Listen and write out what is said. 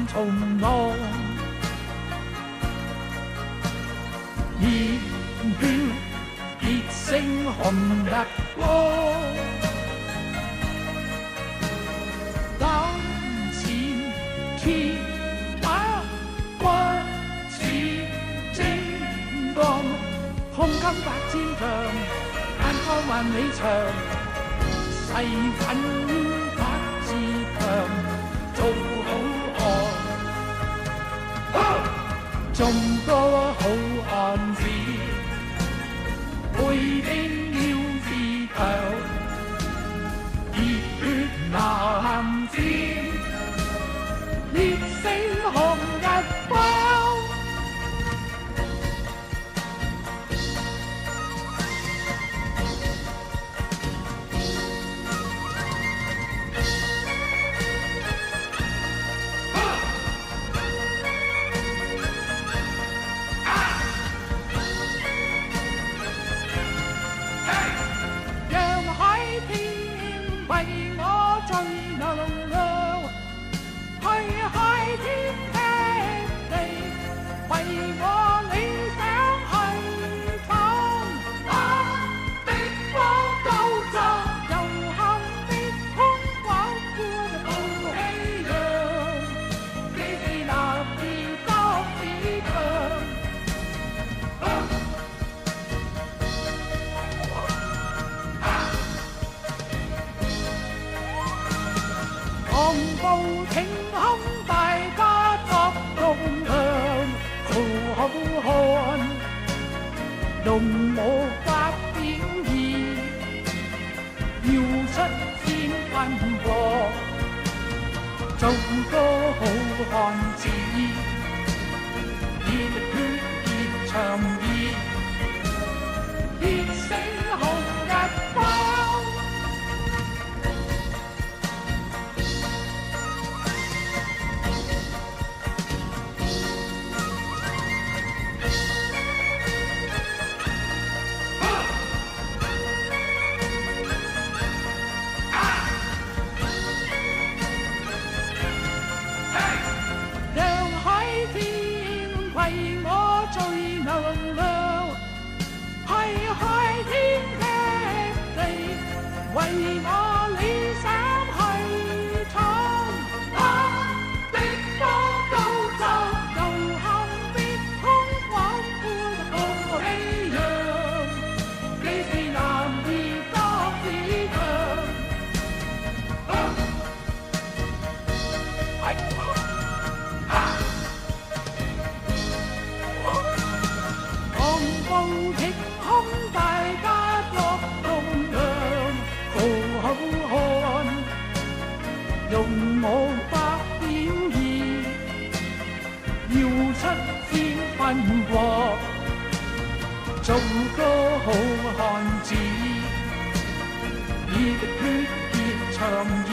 從浪，熱血熱星紅日光，當前鐵馬光似精光，胸襟百千丈，眼光萬里長，細品百自強，做好漢，眾多好漢子，背兵要自強，熱血男子，烈星紅日光。昂步挺胸，大家作棟梁，好漢，用我發表意，要出千分過，做個好漢子，熱血熱腸意，熱星紅日光。為我最能量，係開天闢地，為我理想去闖。的光高奏，遊行別空廣闊好氣揚，你是男兒多自強。步挺胸，大家作棟梁，好漢，用我百表意，要出千分過，做個好漢子，熱血熱腸意。